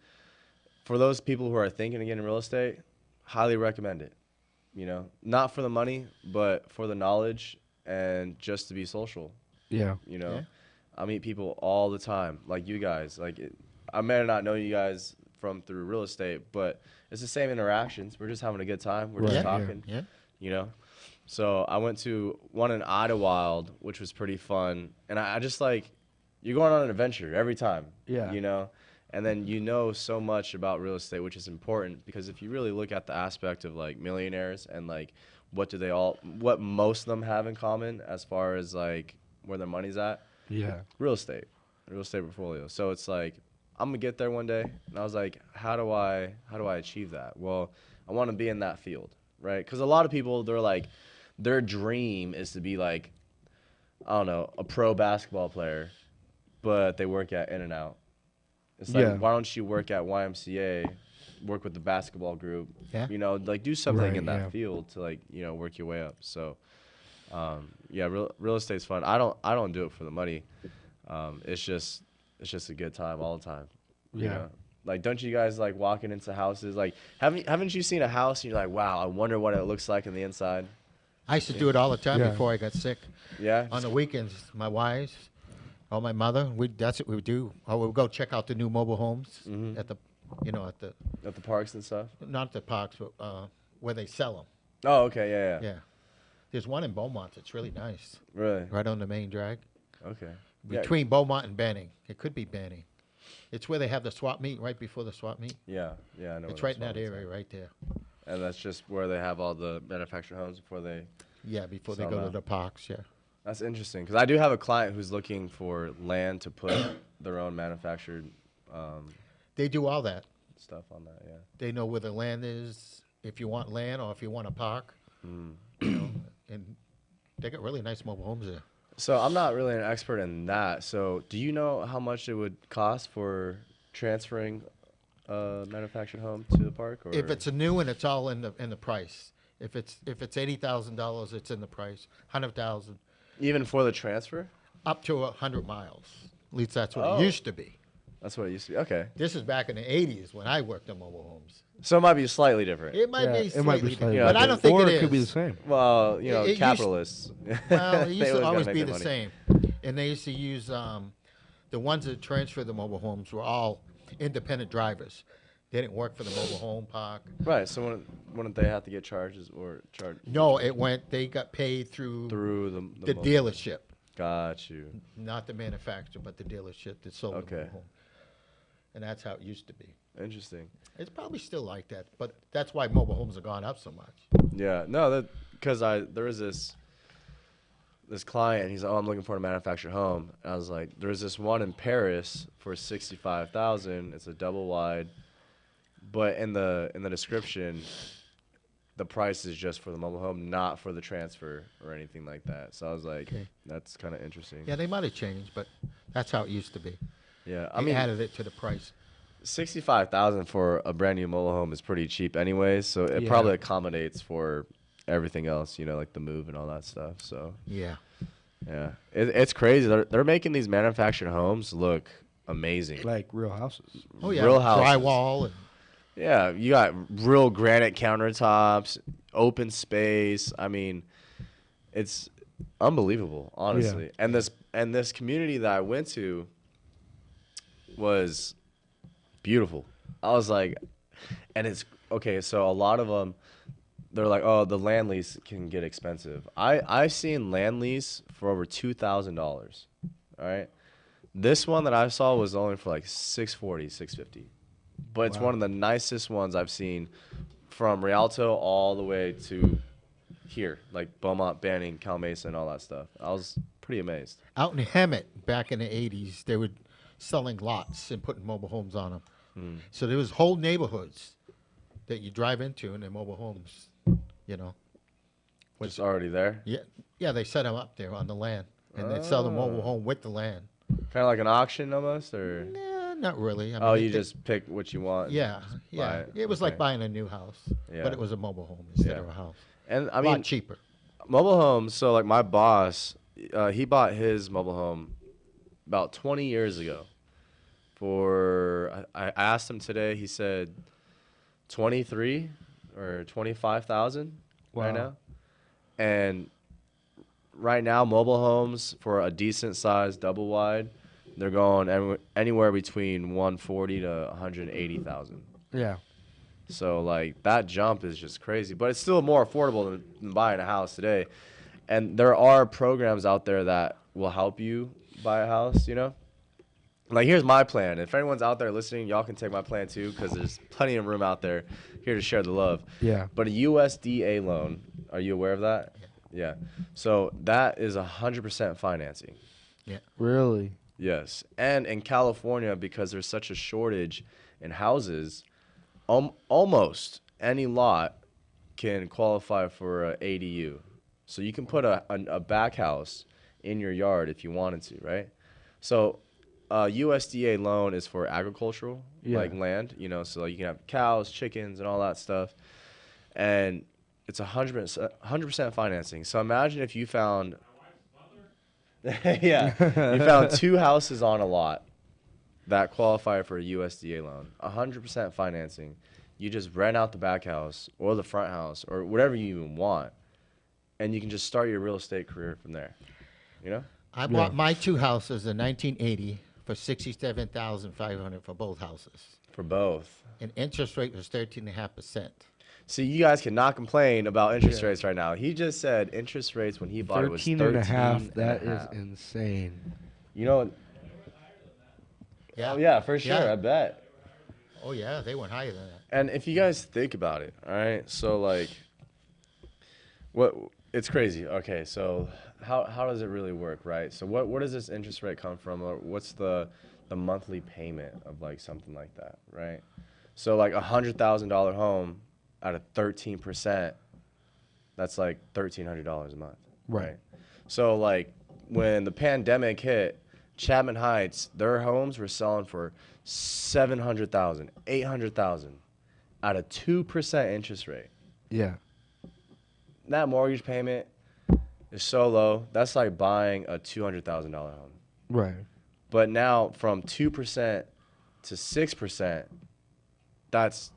for those people who are thinking of getting real estate, highly recommend it. Not for the money, but for the knowledge and just to be social. Yeah. Yeah. I meet people all the time, like you guys. I may not know you guys through real estate, but it's the same interactions. We're just having a good time. We're just Right, yeah. talking. Yeah. So I went to one in Idlewild, which was pretty fun, and I just you're going on an adventure every time. Yeah. And then so much about real estate, which is important because if you really look at the aspect of millionaires and what most of them have in common as far as where their money's at, Yeah. real estate portfolio. So it's I'm gonna get there one day, and I was like, how do I achieve that? Well, I want to be in that field, right? Because a lot of people, their dream is to be I don't know, a pro basketball player, but they work at In-N-Out. It's why don't you work at YMCA, work with the basketball group, Yeah. do something Right, in that yeah. field to work your way up. So, real estate's fun. I don't do it for the money. It's just a good time all the time. Yeah. Don't you guys walking into houses? Haven't you seen a house and you're like, wow, I wonder what it looks like on the inside? I used to do it all the time Yeah. before I got sick. Yeah. On the weekends, my wives, or my mother, that's what we would do. Or we would go check out the new mobile homes at the, At the parks and stuff. not the parks, but where they sell them. Oh, okay, yeah. Yeah. There's one in Beaumont that's really nice, Really? right on the main drag. Okay. Yeah. Between Beaumont and Banning. It could be Banning. It's where they have the swap meet, right before the swap meet. Yeah, I know. It's where right in that swap meets area are. right there. And that's just where they have all the manufactured homes before they. Yeah, before they Sell go to that. the parks, yeah. That's interesting because I do have a client who's looking for land to put their own manufactured They do all that. stuff on that. Yeah. They know where the land is, if you want land or if you want a park. And they got really nice mobile homes there. So I'm not really an expert in that. So do you know how much it would cost for transferring a manufactured home to the park? Or? If it's a new one, it's all in the price. If it's $80,000, it's in the price. 100,000 even for the transfer, up to 100 miles. At least that's what Oh. it used to be. that's what it used to be. Okay. This is back in the 80s when I worked on mobile homes. So it might be slightly different. It might Yeah, be it might be slightly slightly different, but I different. don't think or it is. could be the same. Well, It used- capitalists. Well, it They used to gotta always make be their the money. same. And they used to use the ones that transferred the mobile homes were all independent drivers. They didn't work for the mobile home park. Right. So wouldn't they have to get charges or charge No, they got paid through through the mobile- dealership, Got you. not the manufacturer, but the dealership that sold the Okay. mobile home. And that's how it used to be. Interesting. It's probably still like that, but that's why mobile homes have gone up so much. Yeah. No, because there was this client. He's like, oh, I'm looking for a manufactured home. And I was like, there's this one in Paris for 65,000. It's a double wide, but in the description, the price is just for the mobile home, not for the transfer or anything like that. So I was like, Okay. that's kind of interesting. Yeah, they might have changed, but that's how it used to be. Yeah. They added it to the price. 65,000 for a brand new mobile home is pretty cheap anyways, so it Yeah. probably accommodates for everything else, like the move and all that stuff. So Yeah. yeah, it's crazy. They're making these manufactured homes look amazing. Like real houses. Oh yeah, Real houses. drywall and Yeah, you got real granite countertops, open space. I mean, it's unbelievable, honestly. Yeah. And this community that I went to was beautiful. I was like, and it's okay. So a lot of them, they're like, oh, the land lease can get expensive. I've seen land lease for over $2,000. All right, this one that I saw was only for like $640, $650, but it's one of the nicest ones I've seen, from Rialto all the way to here, like Beaumont, Banning, Cal Mesa, and all that stuff. I was pretty amazed. out in Hemet back in the 80s, they were selling lots and putting mobile homes on them. So there was whole neighborhoods that you drive into and they're mobile homes, It's already there. Yeah, they set them up there on the land, and they sell the mobile home with the land. Kind of like an auction almost, or Nah, not really. I oh, mean, you just pick what you want. yeah. buy It was like Okay. buying a new house, Yeah. but it was a mobile home instead Yeah. of a house. And I A mean, lot cheaper. mobile homes. So like my boss, he bought his mobile home about 20 years ago, I asked him today. He said 23 or 25,000 right now. And right now, mobile homes for a decent size double wide, they're going anywhere between 140 to 180,000. Yeah. So like that jump is just crazy, but it's still more affordable than buying a house today. And there are programs out there that will help you buy a house, you know? Like, here's my plan. If anyone's out there listening, y'all can take my plan too, because there's plenty of room out there here to share the love. Yeah. But a USDA loan, are you aware of that? Yeah. So that is 100% financing. Yeah. Really? Yes. And in California, because there's such a shortage in houses, almost any lot can qualify for a ADU. So you can put a back house in your yard if you wanted to, right? So USDA loan is for agricultural, like land, you know, so you can have cows, chickens, and all that stuff. And it's 100% financing. So imagine if you found, you found 2 houses on a lot that qualify for a USDA loan, 100% financing. You just rent out the back house or the front house or whatever you even want, and you can just start your real estate career from there, you know? I bought my 2 houses in 1980 for $67,500 for both houses. For both. And interest rate was 13.5%. See, you guys cannot complain about interest rates right now. He just said interest rates when he bought it was 13.5. That is insane. You know? Yeah. Oh, yeah, for sure. Yeah. I bet. Oh, yeah, they went higher than that. And if you guys think about it, all right? So, like, it's crazy. Okay, so how does it really work, right? So what does this interest rate come from? Or what's the monthly payment of, like, something like that, right? So, like, a $100,000 home at a 13%, that's like $1,300 a month, right? So, like, when the pandemic hit, Chapman Heights, their homes were selling for $700,000, $800,000 at a 2% interest rate. Yeah. That mortgage payment is so low. That's like buying a $200,000 home. Right. But now from 2% to 6%, that's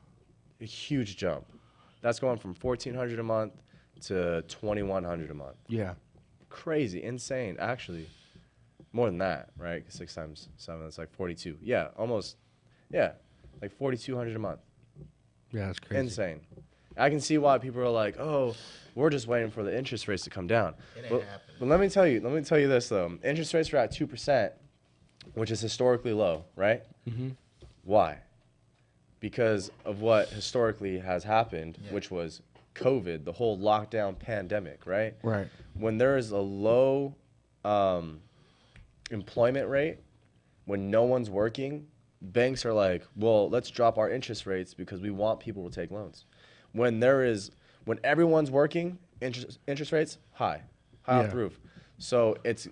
a huge jump. That's going from $1,400 a month to $2,100 a month. Yeah. Crazy, insane, actually. More than that, right? 6 times 7, that's like 42. Yeah, almost. Yeah, like $4,200 a month. Yeah, that's crazy. Insane. I can see why people are like, "Oh, we're just waiting for the interest rates to come down." But let me tell you this though. Interest rates are at 2%, which is historically low, right? Mm-hmm. Why? Because of what historically has happened, which was COVID, the whole lockdown pandemic, right? Right. When there is a low employment rate, when no one's working, banks are like, well, let's drop our interest rates because we want people to take loans. When everyone's working, interest rates high off the roof. So it's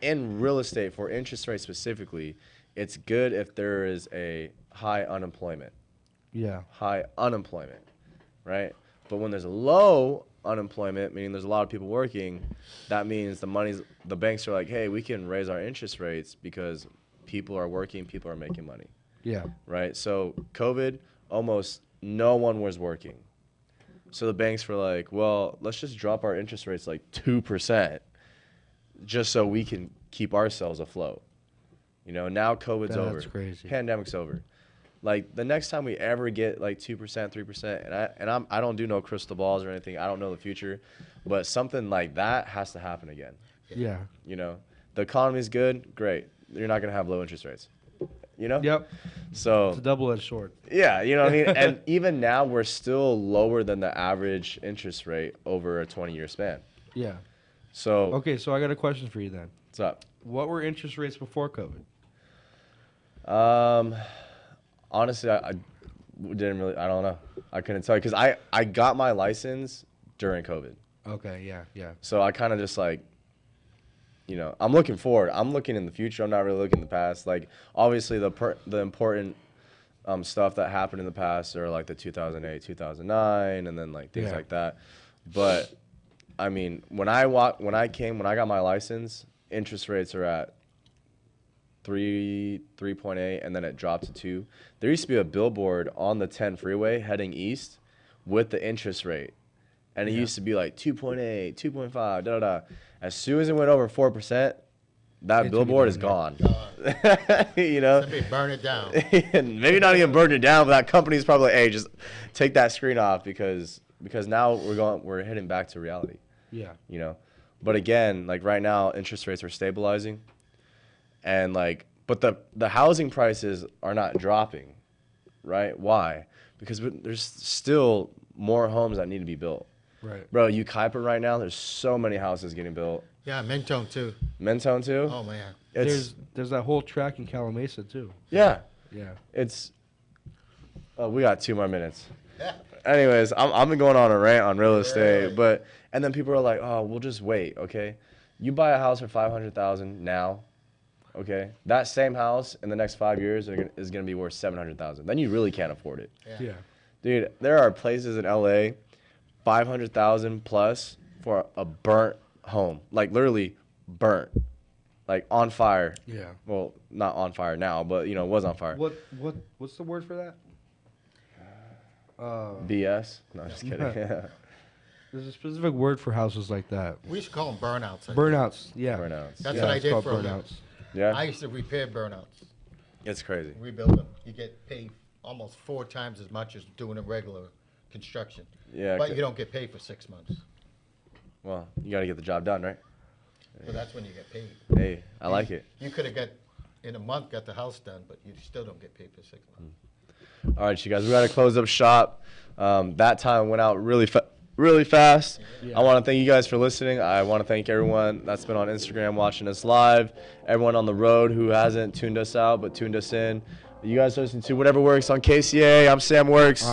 in real estate for interest rates specifically, it's good if there is a high unemployment. Yeah. High unemployment, right? But when there's a low unemployment, meaning there's a lot of people working, that means the banks are like, hey, we can raise our interest rates because people are working, people are making money. Yeah. Right? So COVID, almost no one was working. So the banks were like, well, let's just drop our interest rates like 2% just so we can keep ourselves afloat. You know, now COVID's over. That's crazy. Pandemic's over. Like, the next time we ever get like 2%, 3%, and I don't do no crystal balls or anything. I don't know the future, but something like that has to happen again. Yeah. You know, the economy's good, great. You're not gonna have low interest rates. You know? Yep. So it's a double-edged sword. Yeah, you know what I mean? And even now we're still lower than the average interest rate over a 20-year span. Yeah. So okay, so I got a question for you then. What's up? What were interest rates before COVID? Honestly, I didn't really. I don't know. I couldn't tell you because I got my license during COVID. Okay. Yeah. So I kind of just like, you know, I'm looking forward. I'm looking in the future. I'm not really looking in the past. Like, obviously, the important stuff that happened in the past are like the 2008, 2009, and then like things like that. But I mean, when I got my license, interest rates are at 3.8, and then it dropped to 2. There used to be a billboard on the 10 freeway heading east with the interest rate. And it used to be like 2.8, 2.5, da-da-da. As soon as it went over 4%, that billboard is gone. You know? Somebody burn it down. And maybe not even burn it down, but that company's probably like, hey, just take that screen off because now we're heading back to reality. Yeah. You know? But again, like right now, interest rates are stabilizing. And like, but the housing prices are not dropping, right? Why? Because there's still more homes that need to be built. Right. Bro, Ukaipa right now, there's so many houses getting built. Yeah, Mentone too. Mentone too? Oh man. It's, There's that whole track in Calamasa too. yeah. Yeah. It's, we got 2 more minutes. Anyways, I've been going on a rant on real estate, and then people are like, oh, we'll just wait, okay? You buy a house for $500,000 now, okay? That same house in the next 5 years is gonna be worth $700,000. Then you really can't afford it. Yeah. Dude, there are places in LA, $500,000 plus for a burnt home, like literally burnt, like on fire. Yeah. Well, not on fire now, but it was on fire. What's the word for that? BS? No, just kidding. Yeah. There's a specific word for houses like that. We used to call them burnouts. I think. Burnouts. Yeah. Burnouts. That's Yeah, what I it's did called for a living. burnouts. Yeah. I used to repair burnouts, It's crazy. rebuild them. You get paid almost 4 times as much as doing a regular construction. Yeah. But you don't get paid for 6 months. Well, you got to get the job done, right? So that's when you get paid. Hey, I like it. You could have in a month, got the house done, but you still don't get paid for 6 months. All right, you guys, we got to close up shop. That time went out really fast. Yeah. I want to thank you guys for listening. I want to thank everyone that's been on Instagram watching us live, everyone on the road who hasn't tuned us out but tuned us in. You guys listen to Whatever Works on KCAA. I'm Sam Works.